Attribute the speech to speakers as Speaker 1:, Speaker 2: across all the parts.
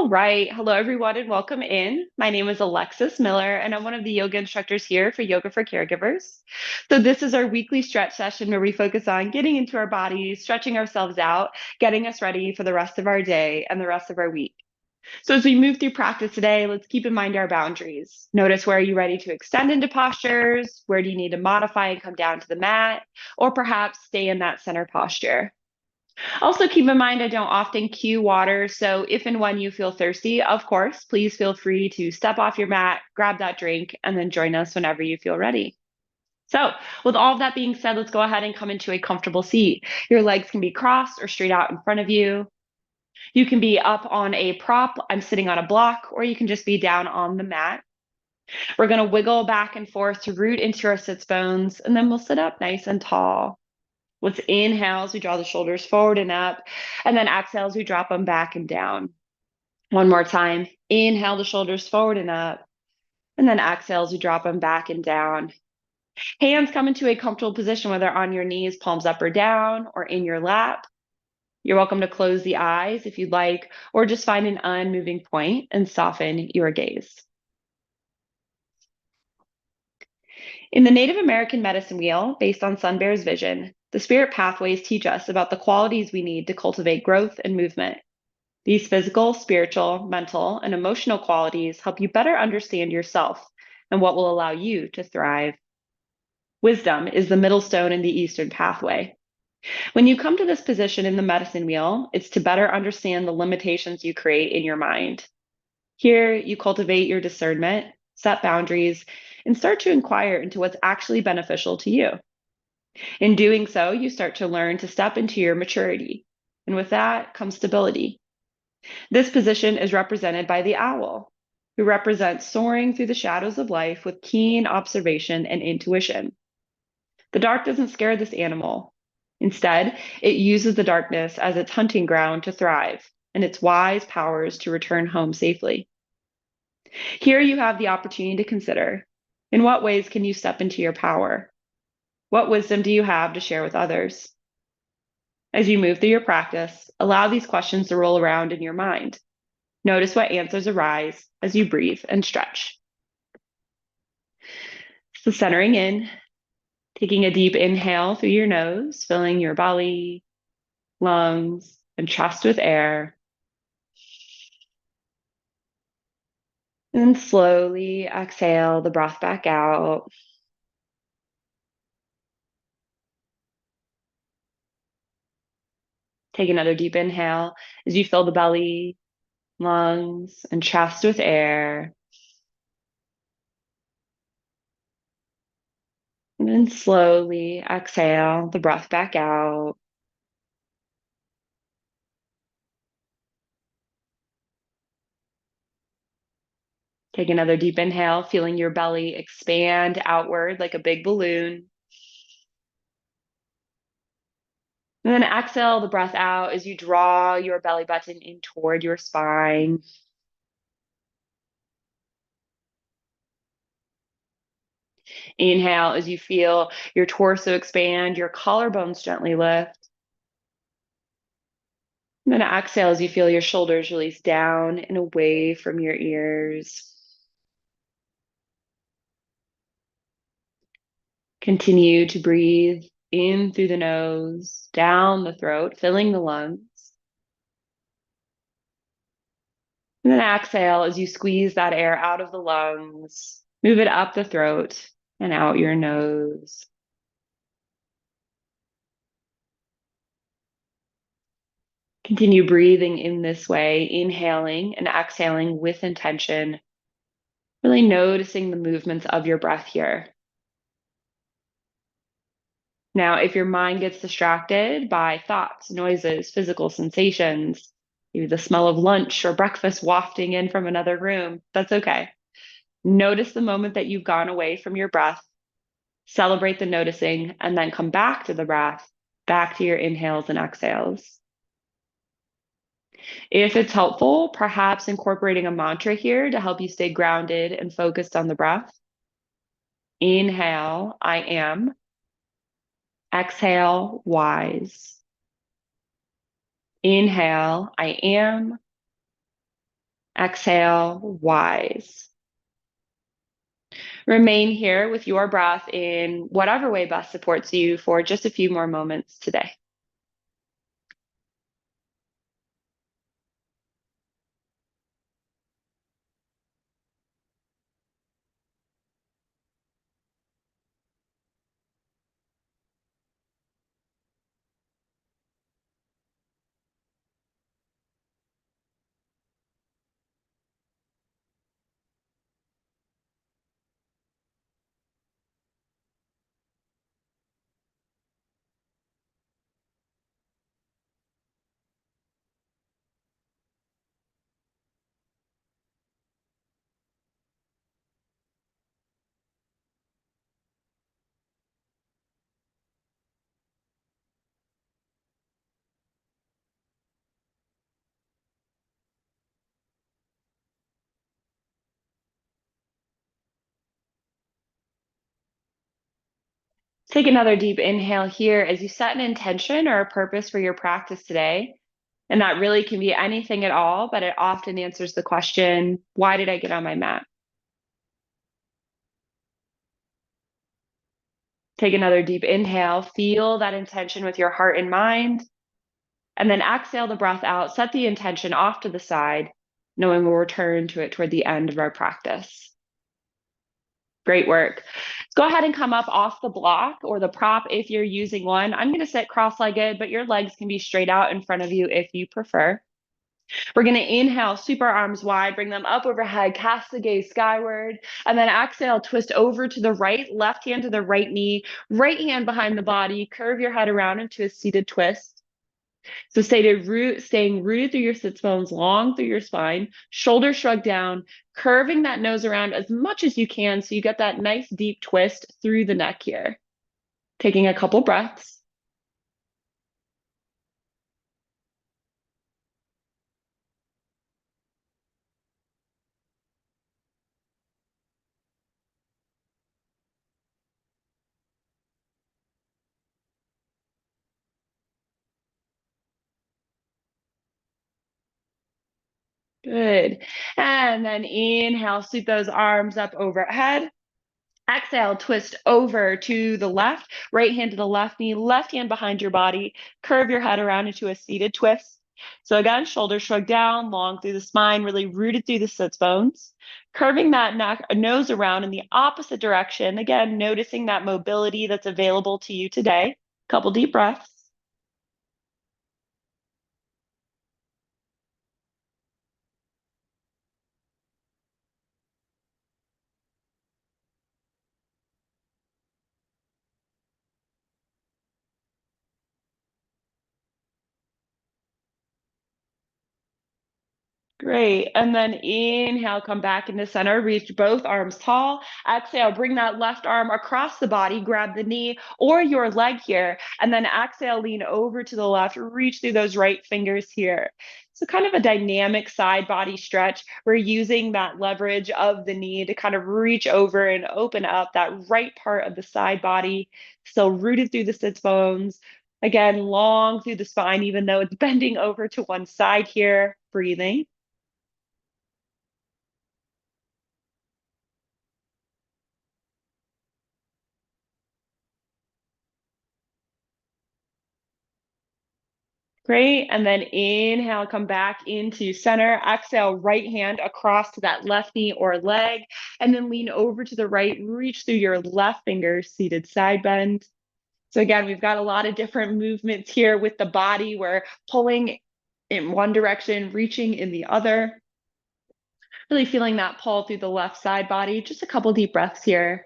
Speaker 1: All right. Hello, everyone, and welcome in. My name is Alexis Miller, and I'm one of the yoga instructors here for Yoga for Caregivers. So, this is our weekly stretch session where we focus on getting into our bodies, stretching ourselves out, getting us ready for the rest of our day and the rest of our week. So, as we move through practice today, let's keep in mind our boundaries. Notice, where are you ready to extend into postures? Where do you need to modify and come down to the mat? Or perhaps stay in that center posture. Also, keep in mind, I don't often cue water, so if and when you feel thirsty, of course, please feel free to step off your mat, grab that drink, and then join us whenever you feel ready. So, with all of that being said, let's go ahead and come into a comfortable seat. Your legs can be crossed or straight out in front of you. You can be up on a prop. I'm sitting on a block, or you can just be down on the mat. We're going to wiggle back and forth to root into our sits bones, and then we'll sit up nice and tall. Let's inhale as we draw the shoulders forward and up, and then exhale as we drop them back and down. One more time. Inhale the shoulders forward and up, and then exhale as we drop them back and down. Hands come into a comfortable position, whether on your knees, palms up or down, or in your lap. You're welcome to close the eyes if you'd like, or just find an unmoving point and soften your gaze. In the Native American medicine wheel, based on Sun Bear's vision, the spirit pathways teach us about the qualities we need to cultivate growth and movement. These physical, spiritual, mental, and emotional qualities help you better understand yourself and what will allow you to thrive. Wisdom is the middle stone in the Eastern pathway. When you come to this position in the medicine wheel, it's to better understand the limitations you create in your mind. Here, you cultivate your discernment, set boundaries, and start to inquire into what's actually beneficial to you. In doing so, you start to learn to step into your maturity. And with that comes stability. This position is represented by the owl, who represents soaring through the shadows of life with keen observation and intuition. The dark doesn't scare this animal. Instead, it uses the darkness as its hunting ground to thrive and its wise powers to return home safely. Here you have the opportunity to consider, in what ways can you step into your power? What wisdom do you have to share with others? As you move through your practice, allow these questions to roll around in your mind. Notice what answers arise as you breathe and stretch. So, centering in, taking a deep inhale through your nose, filling your belly, lungs, and chest with air. And then slowly exhale the breath back out. Take another deep inhale as you fill the belly, lungs, and chest with air. And then slowly exhale the breath back out. Take another deep inhale, feeling your belly expand outward like a big balloon. And then exhale the breath out as you draw your belly button in toward your spine. Inhale as you feel your torso expand, your collarbones gently lift. And then exhale as you feel your shoulders release down and away from your ears. Continue to breathe in through the nose, down the throat, filling the lungs. And then exhale as you squeeze that air out of the lungs, move it up the throat and out your nose. Continue breathing in this way, inhaling and exhaling with intention, really noticing the movements of your breath here. Now, if your mind gets distracted by thoughts, noises, physical sensations, maybe the smell of lunch or breakfast wafting in from another room, that's okay. Notice the moment that you've gone away from your breath, celebrate the noticing, and then come back to the breath, back to your inhales and exhales. If it's helpful, perhaps incorporating a mantra here to help you stay grounded and focused on the breath. Inhale, I am. Exhale, wise. Inhale, I am. Exhale, wise. Remain here with your breath in whatever way best supports you for just a few more moments today. Take another deep inhale here as you set an intention or a purpose for your practice today. And that really can be anything at all, but it often answers the question, why did I get on my mat? Take another deep inhale, feel that intention with your heart and mind, and then exhale the breath out, set the intention off to the side, knowing we'll return to it toward the end of our practice. Great work. Go ahead and come up off the block or the prop if you're using one. I'm going to sit cross-legged, but your legs can be straight out in front of you if you prefer. We're going to inhale, sweep our arms wide, bring them up overhead, cast the gaze skyward, and then exhale, twist over to the right, left hand to the right knee, right hand behind the body, curve your head around into a seated twist. So staying rooted through your sits bones, long through your spine, shoulders shrug down, curving that nose around as much as you can so you get that nice deep twist through the neck here. Taking a couple breaths. Good. And then inhale, sweep those arms up overhead. Exhale, twist over to the left, right hand to the left knee, left hand behind your body. Curve your head around into a seated twist. So again, shoulders shrug down, long through the spine, really rooted through the sits bones. Curving that neck, nose around in the opposite direction. Again, noticing that mobility that's available to you today. Couple deep breaths. Great. And then inhale, come back into center, reach both arms tall. Exhale, bring that left arm across the body, grab the knee or your leg here. And then exhale, lean over to the left, reach through those right fingers here. So kind of a dynamic side body stretch. We're using that leverage of the knee to kind of reach over and open up that right part of the side body, still rooted through the sits bones. Again, long through the spine, even though it's bending over to one side here, breathing. Great. And then inhale, come back into center. Exhale, right hand across to that left knee or leg. And then lean over to the right, reach through your left finger, seated side bend. So again, we've got a lot of different movements here with the body. We're pulling in one direction, reaching in the other. Really feeling that pull through the left side body. Just a couple deep breaths here.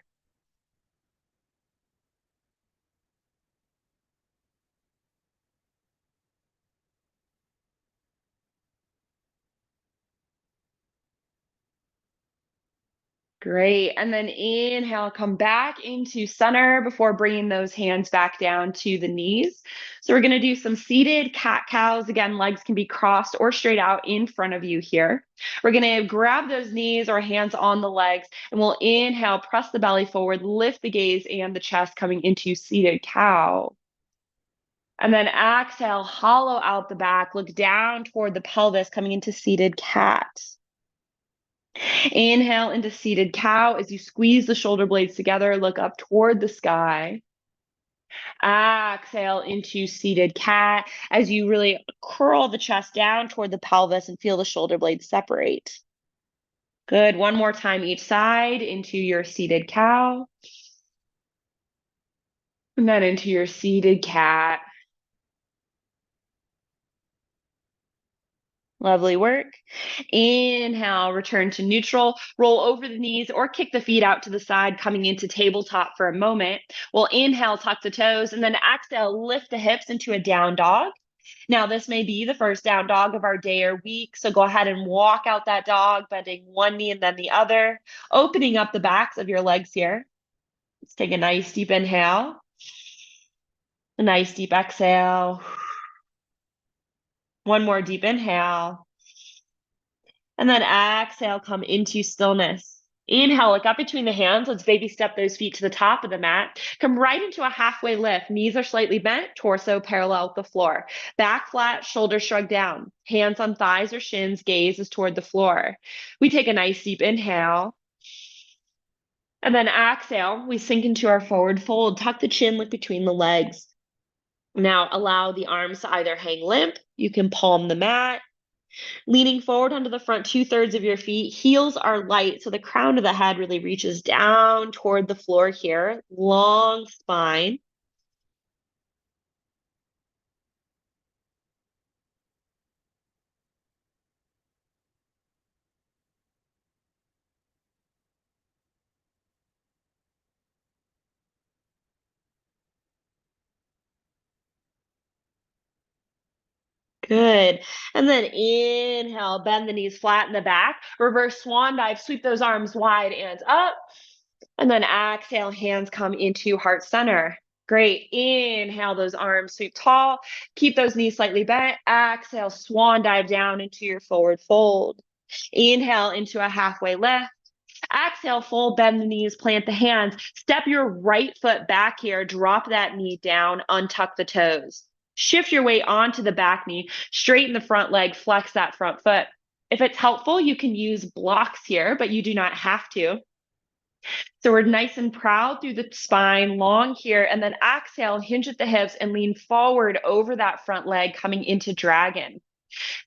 Speaker 1: Great. And then inhale, come back into center before bringing those hands back down to the knees. So we're going to do some seated cat cows. Again, legs can be crossed or straight out in front of you here. We're going to grab those knees or hands on the legs, and we'll inhale, press the belly forward, lift the gaze and the chest coming into seated cow. And then exhale, hollow out the back, look down toward the pelvis coming into seated cat. Inhale into seated cow as you squeeze the shoulder blades together, look up toward the sky. Exhale into seated cat as you really curl the chest down toward the pelvis and feel the shoulder blades separate. Good. One more time each side into your seated cow. And then into your seated cat. Lovely work. Inhale, return to neutral. Roll over the knees or kick the feet out to the side, coming into tabletop for a moment. We'll inhale, tuck the toes, and then exhale, lift the hips into a down dog. Now, this may be the first down dog of our day or week, so go ahead and walk out that dog, bending one knee and then the other, opening up the backs of your legs here. Let's take a nice deep inhale, a nice deep exhale. One more deep inhale. And then exhale, come into stillness. Inhale, look up between the hands. Let's baby step those feet to the top of the mat. Come right into a halfway lift. Knees are slightly bent, torso parallel with the floor. Back flat, shoulders shrug down. Hands on thighs or shins, gaze is toward the floor. We take a nice deep inhale. And then exhale, we sink into our forward fold. Tuck the chin, look between the legs. Now allow the arms to either hang limp. You can palm the mat. Leaning forward onto the front 2/3 of your feet, heels are light, so the crown of the head really reaches down toward the floor here. Long spine. Good. And then inhale, bend the knees, flatten the back. Reverse swan dive, sweep those arms wide and up. And then exhale, hands come into heart center. Great. Inhale, those arms sweep tall. Keep those knees slightly bent. Exhale, swan dive down into your forward fold. Inhale into a halfway lift. Exhale, full bend the knees, plant the hands. Step your right foot back here. Drop that knee down, untuck the toes. Shift your weight onto the back knee, straighten the front leg, flex that front foot. If it's helpful, you can use blocks here, but you do not have to. So we're nice and proud through the spine, long here, and then exhale, hinge at the hips and lean forward over that front leg, coming into dragon.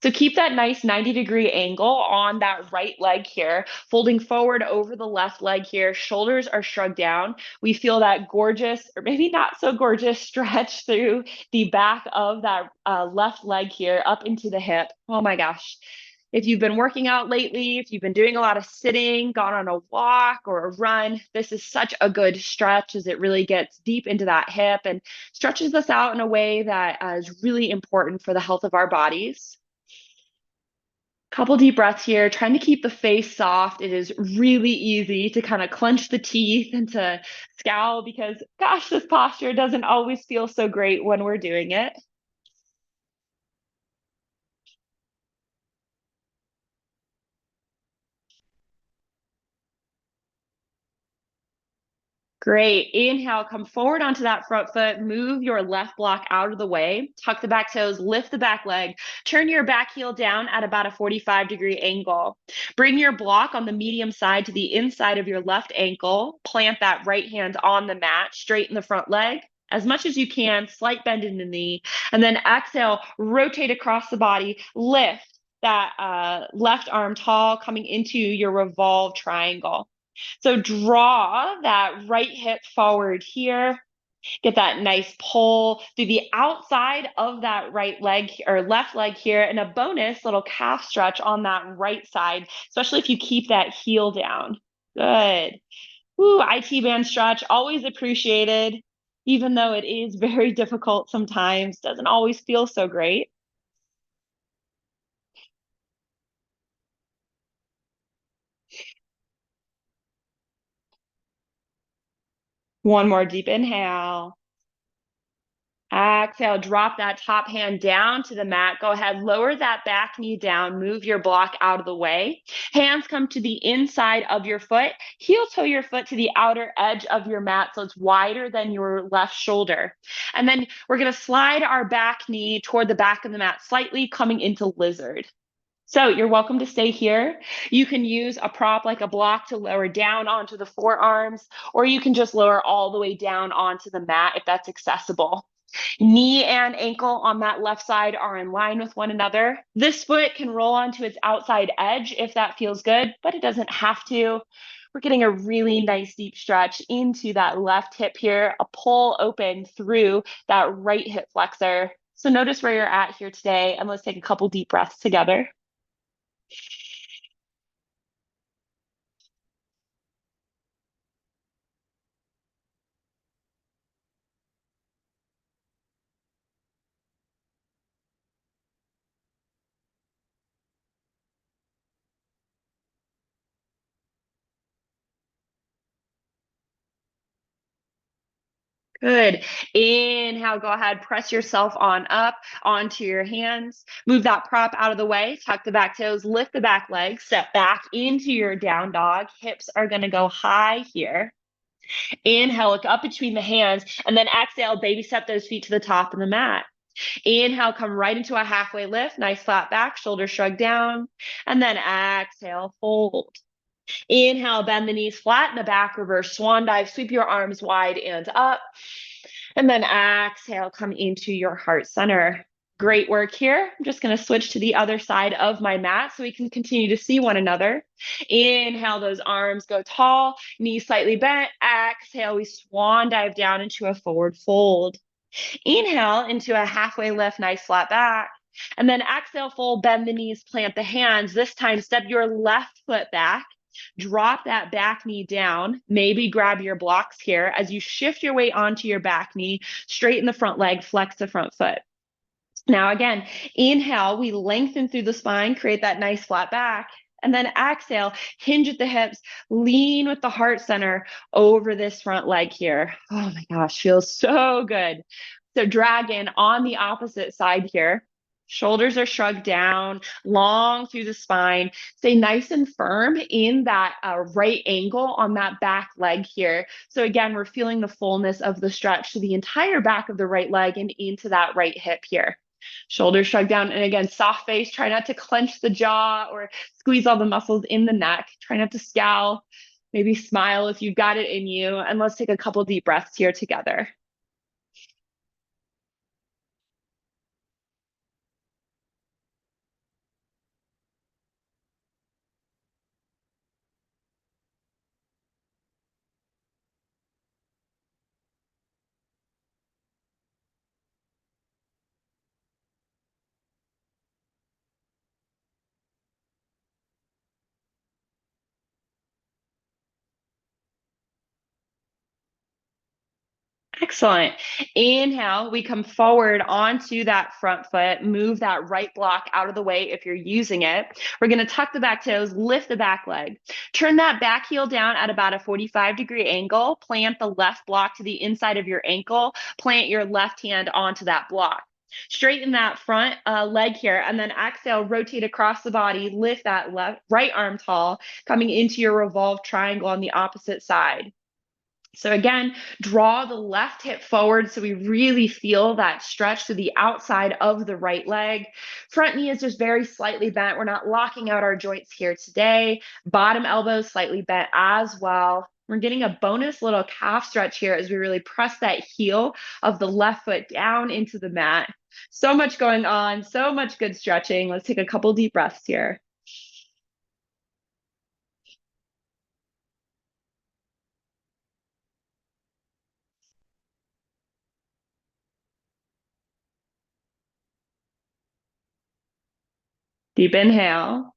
Speaker 1: So keep that nice 90-degree angle on that right leg here, folding forward over the left leg here. Shoulders are shrugged down. We feel that gorgeous, or maybe not so gorgeous, stretch through the back of that left leg here up into the hip. Oh my gosh. If you've been working out lately, if you've been doing a lot of sitting, gone on a walk or a run, this is such a good stretch as it really gets deep into that hip and stretches us out in a way that is really important for the health of our bodies. Couple deep breaths here, trying to keep the face soft. It is really easy to kind of clench the teeth and to scowl because, gosh, this posture doesn't always feel so great when we're doing it. Great. Inhale, come forward onto that front foot. Move your left block out of the way. Tuck the back toes, lift the back leg. Turn your back heel down at about a 45-degree angle. Bring your block on the medium side to the inside of your left ankle. Plant that right hand on the mat. Straighten the front leg as much as you can. Slight bend in the knee. And then exhale, rotate across the body. Lift that left arm tall, coming into your revolve triangle. So draw that right hip forward here. Get that nice pull through the outside of that right leg or left leg here, and a bonus little calf stretch on that right side, especially if you keep that heel down. Good. Woo, IT band stretch, always appreciated, even though it is very difficult sometimes, doesn't always feel so great. One more deep inhale. Exhale, drop that top hand down to the mat. Go ahead, lower that back knee down, move your block out of the way. Hands come to the inside of your foot. Heel toe your foot to the outer edge of your mat so it's wider than your left shoulder. And then we're going to slide our back knee toward the back of the mat slightly, coming into lizard. So you're welcome to stay here. You can use a prop like a block to lower down onto the forearms, or you can just lower all the way down onto the mat if that's accessible. Knee and ankle on that left side are in line with one another. This foot can roll onto its outside edge if that feels good, but it doesn't have to. We're getting a really nice deep stretch into that left hip here, a pull open through that right hip flexor. So notice where you're at here today, and let's take a couple deep breaths together. Good. Inhale, go ahead, press yourself on up onto your hands. Move that prop out of the way, tuck the back toes, lift the back leg, step back into your down dog. Hips are going to go high here. Inhale, look up between the hands, and then exhale, baby step those feet to the top of the mat. Inhale, come right into a halfway lift, nice flat back, shoulders shrug down, and then exhale, fold. Inhale, bend the knees, flatten the back, reverse swan dive, sweep your arms wide and up. And then exhale, come into your heart center. Great work here. I'm just going to switch to the other side of my mat so we can continue to see one another. Inhale, those arms go tall, knees slightly bent. Exhale, we swan dive down into a forward fold. Inhale into a halfway lift, nice flat back. And then exhale, fold, bend the knees, plant the hands. This time, step your left foot back. Drop that back knee down. Maybe grab your blocks here as you shift your weight onto your back knee, straighten the front leg, flex the front foot. Now, again, inhale, we lengthen through the spine, create that nice flat back. And then exhale, hinge at the hips, lean with the heart center over this front leg here. Oh my gosh, feels so good. So dragon on the opposite side here. Shoulders are shrugged down, long through the spine. Stay nice and firm in that right angle on that back leg here. So again, we're feeling the fullness of the stretch to the entire back of the right leg and into that right hip here. Shoulders shrug down. And again, soft face. Try not to clench the jaw or squeeze all the muscles in the neck. Try not to scowl. Maybe smile if you've got it in you. And let's take a couple deep breaths here together. Excellent. Inhale, we come forward onto that front foot, move that right block out of the way if you're using it. We're going to tuck the back toes, lift the back leg. Turn that back heel down at about a 45-degree angle. Plant the left block to the inside of your ankle. Plant your left hand onto that block. Straighten that front leg here, and then exhale, rotate across the body, lift that right arm tall, coming into your revolved triangle on the opposite side. So again, draw the left hip forward so we really feel that stretch to the outside of the right leg. Front knee is just very slightly bent. We're not locking out our joints here today. Bottom elbow slightly bent as well. We're getting a bonus little calf stretch here as we really press that heel of the left foot down into the mat. So much going on, so much good stretching. Let's take a couple deep breaths here. Deep inhale.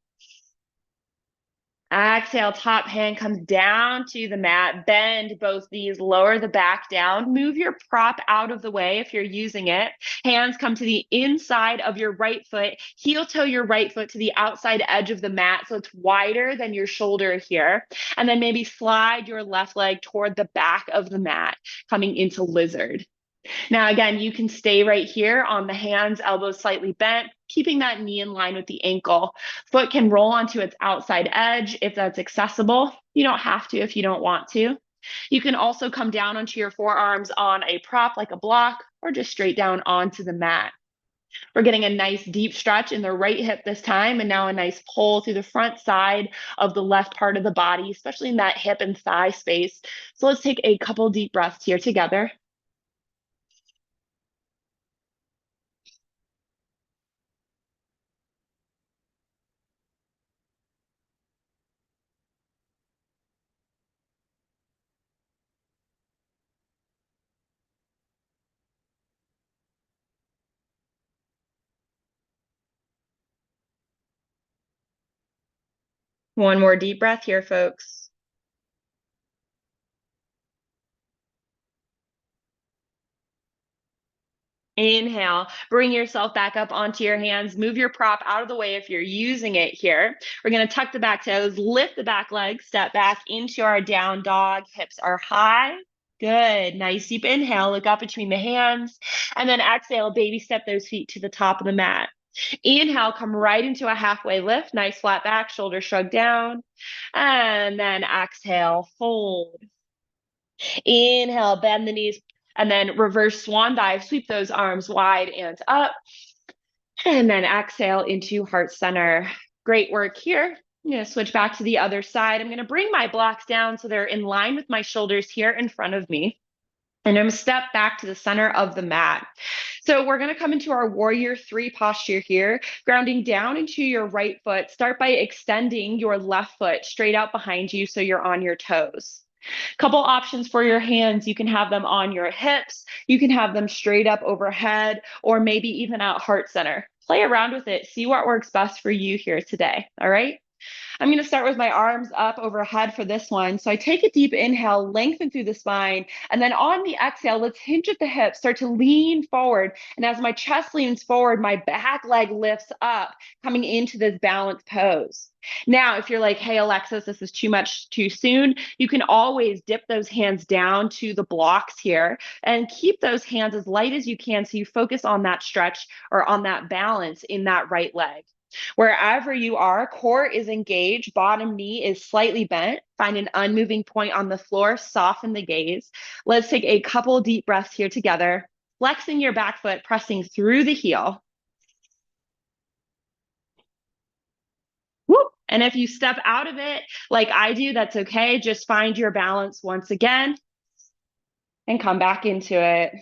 Speaker 1: Exhale, top hand comes down to the mat. Bend both knees, lower the back down. Move your prop out of the way if you're using it. Hands come to the inside of your right foot. Heel toe your right foot to the outside edge of the mat so it's wider than your shoulder here. And then maybe slide your left leg toward the back of the mat, coming into lizard. Now, again, you can stay right here on the hands, elbows slightly bent, keeping that knee in line with the ankle. Foot can roll onto its outside edge if that's accessible. You don't have to if you don't want to. You can also come down onto your forearms on a prop like a block or just straight down onto the mat. We're getting a nice deep stretch in the right hip this time, and now a nice pull through the front side of the left part of the body, especially in that hip and thigh space. So let's take a couple deep breaths here together. One more deep breath here, folks. Inhale, bring yourself back up onto your hands. Move your prop out of the way if you're using it here. We're going to tuck the back toes, lift the back leg, step back into our down dog. Hips are high. Good. Nice deep inhale. Look up between the hands. And then exhale, baby step those feet to the top of the mat. Inhale, come right into a halfway lift. Nice flat back, shoulders shrug down. And then exhale, fold. Inhale, bend the knees, and then reverse swan dive. Sweep those arms wide and up. And then exhale into heart center. Great work here. I'm going to switch back to the other side. I'm going to bring my blocks down so they're in line with my shoulders here in front of me. And I'm going to step back to the center of the mat. So we're going to come into our warrior 3 posture here, grounding down into your right foot. Start by extending your left foot straight out behind you so you're on your toes. Couple options for your hands. You can have them on your hips. You can have them straight up overhead, or maybe even at heart center. Play around with it. See what works best for you here today. All right. I'm going to start with my arms up overhead for this one. So I take a deep inhale, lengthen through the spine, and then on the exhale, let's hinge at the hips, start to lean forward. And as my chest leans forward, my back leg lifts up, coming into this balanced pose. Now, if you're like, hey, Alexis, this is too much too soon, you can always dip those hands down to the blocks here and keep those hands as light as you can so you focus on that stretch or on that balance in that right leg. Wherever you are, core is engaged, bottom knee is slightly bent. Find an unmoving point on the floor, soften the gaze. Let's take a couple deep breaths here together, flexing your back foot, pressing through the heel. Whoop. And if you step out of it like I do, that's okay. Just find your balance once again and come back into it.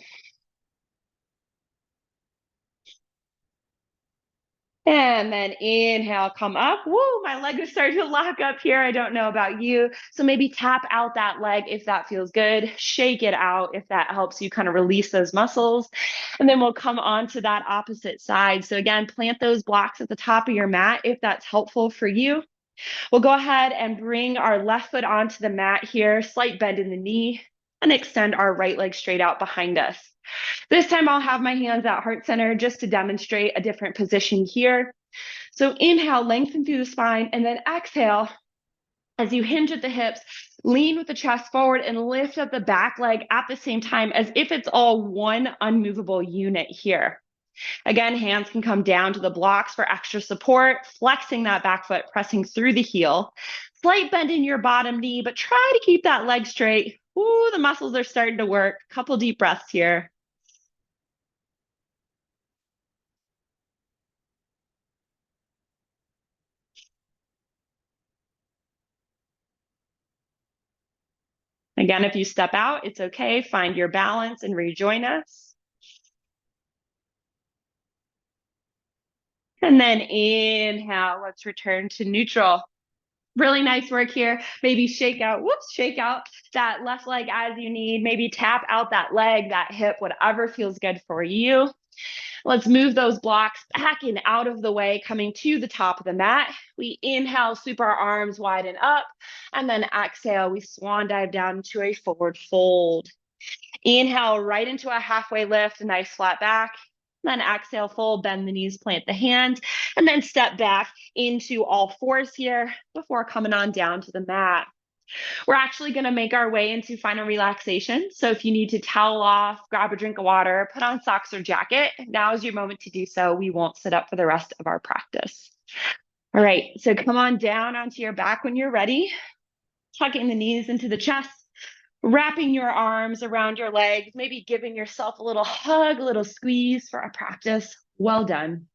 Speaker 1: And then inhale, come up. Woo, my leg is starting to lock up here. I don't know about you. So maybe tap out that leg if that feels good. Shake it out if that helps you kind of release those muscles. And then we'll come on to that opposite side. So again, plant those blocks at the top of your mat if that's helpful for you. We'll go ahead and bring our left foot onto the mat here, slight bend in the knee, and extend our right leg straight out behind us. This time I'll have my hands at heart center just to demonstrate a different position here. So inhale, lengthen through the spine, and then exhale as you hinge at the hips, lean with the chest forward and lift up the back leg at the same time as if it's all one unmovable unit here. Again, hands can come down to the blocks for extra support, flexing that back foot, pressing through the heel. Slight bend in your bottom knee, but try to keep that leg straight. Ooh, the muscles are starting to work. Couple deep breaths here. Again, if you step out, it's okay. Find your balance and rejoin us. And then inhale, let's return to neutral. Really nice work here. Maybe shake out that left leg as you need. Maybe tap out that leg, that hip, whatever feels good for you. Let's move those blocks back and out of the way, coming to the top of the mat. We inhale, sweep our arms wide and up, and then exhale, we swan dive down to a forward fold. Inhale right into a halfway lift, a nice flat back. Then exhale, fold, bend the knees, plant the hands, and then step back into all fours here before coming on down to the mat. We're actually going to make our way into final relaxation. So if you need to towel off, grab a drink of water, put on socks or jacket, now is your moment to do so. We won't sit up for the rest of our practice. All right, so come on down onto your back when you're ready, tucking the knees into the chest, wrapping your arms around your legs, maybe giving yourself a little hug, a little squeeze for our practice. Well done.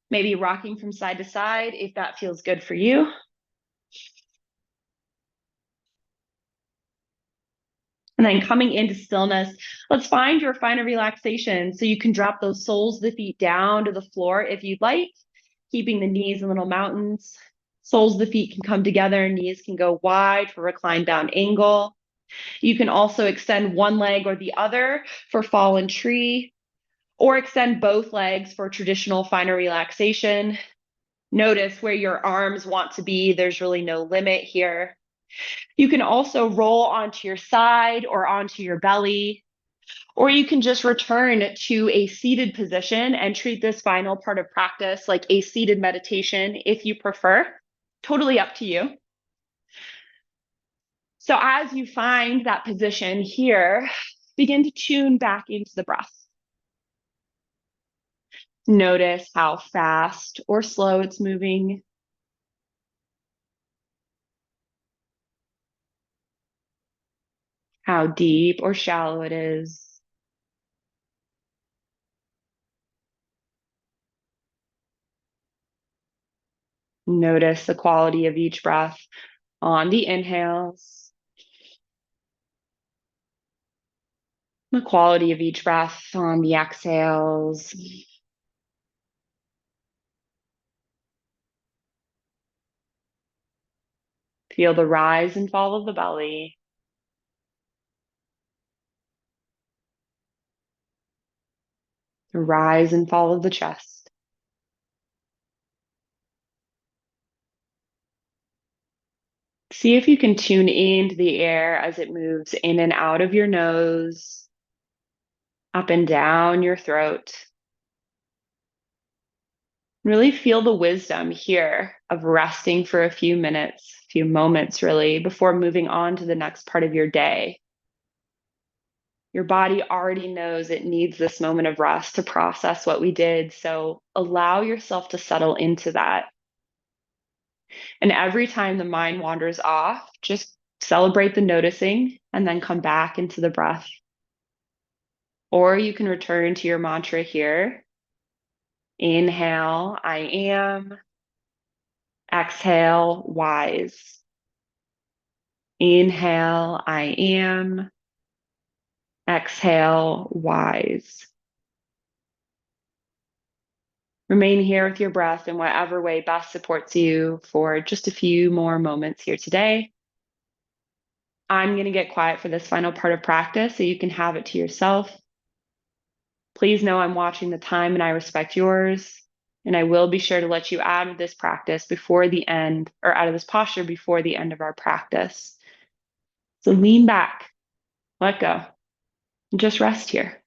Speaker 1: Maybe rocking from side to side if that feels good for you. And then coming into stillness, let's find your final relaxation. So you can drop those soles of the feet down to the floor if you'd like, keeping the knees in little mountains. Soles of the feet can come together, knees can go wide for reclined down angle. You can also extend one leg or the other for fallen tree, or extend both legs for traditional final relaxation. Notice where your arms want to be. There's really no limit here. You can also roll onto your side or onto your belly, or you can just return to a seated position and treat this final part of practice like a seated meditation if you prefer. Totally up to you. So as you find that position here, begin to tune back into the breath. Notice how fast or slow it's moving. How deep or shallow it is. Notice the quality of each breath on the inhales, the quality of each breath on the exhales. Feel the rise and fall of the belly. The rise and fall of the chest. See if you can tune into the air as it moves in and out of your nose, up and down your throat. Really feel the wisdom here of resting for a few minutes, few moments really, before moving on to the next part of your day. Your body already knows it needs this moment of rest to process what we did. So allow yourself to settle into that. And every time the mind wanders off, just celebrate the noticing and then come back into the breath. Or you can return to your mantra here. Inhale, I am. Exhale, wise. Inhale, I am. Exhale, wise. Remain here with your breath in whatever way best supports you for just a few more moments here today. I'm going to get quiet for this final part of practice so you can have it to yourself. Please know I'm watching the time and I respect yours. And I will be sure to let you out of this practice before the end, or out of this posture before the end of our practice. So lean back, let go, and just rest here.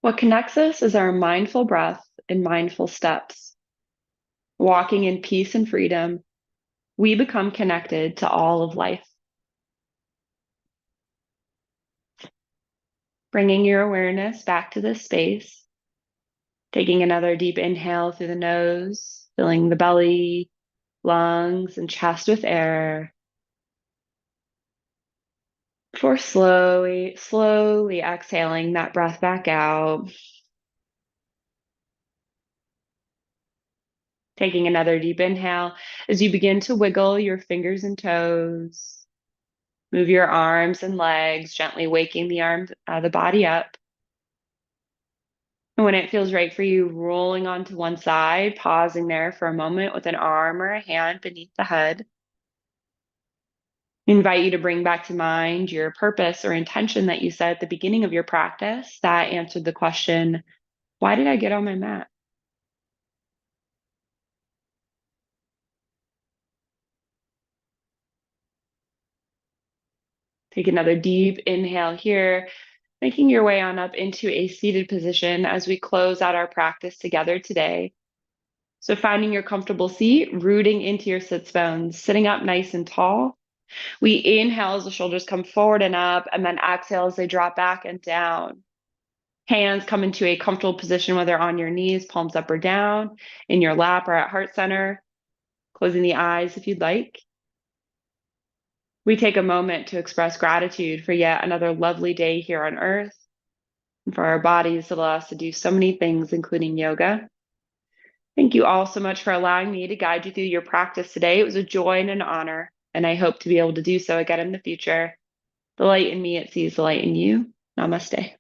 Speaker 1: What connects us is our mindful breath and mindful steps. Walking in peace and freedom, we become connected to all of life. Bringing your awareness back to this space, taking another deep inhale through the nose, filling the belly, lungs, and chest with air. Before slowly exhaling that breath back out. Taking another deep inhale as you begin to wiggle your fingers and toes. Move your arms and legs, gently waking the body up. And when it feels right for you, rolling onto one side, pausing there for a moment with an arm or a hand beneath the head. I invite you to bring back to mind your purpose or intention that you set at the beginning of your practice that answered the question, why did I get on my mat? Take another deep inhale here, making your way on up into a seated position as we close out our practice together today. So finding your comfortable seat, rooting into your sits bones, sitting up nice and tall. We inhale as the shoulders come forward and up, and then exhale as they drop back and down. Hands come into a comfortable position, whether on your knees, palms up or down, in your lap or at heart center, closing the eyes if you'd like. We take a moment to express gratitude for yet another lovely day here on earth, and for our bodies that allow us to do so many things, including yoga. Thank you all so much for allowing me to guide you through your practice today. It was a joy and an honor, and I hope to be able to do so again in the future. The light in me, it sees the light in you. Namaste.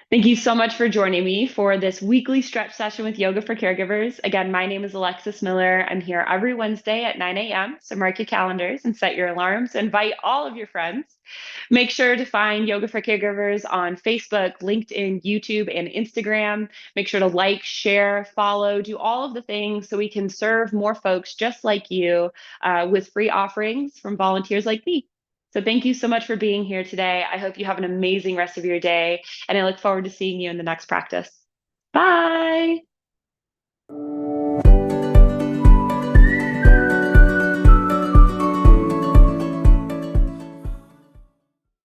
Speaker 1: Thank you so much for joining me for this weekly stretch session with Yoga for Caregivers. Again, my name is Alexis Miller. I'm here every Wednesday at 9 a.m. So mark your calendars and set your alarms. Invite all of your friends. Make sure to find Yoga for Caregivers on Facebook, LinkedIn, YouTube, and Instagram. Make sure to like, share, follow, do all of the things so we can serve more folks just like you with free offerings from volunteers like me. So thank you so much for being here today. I hope you have an amazing rest of your day, and I look forward to seeing you in the next practice. Bye.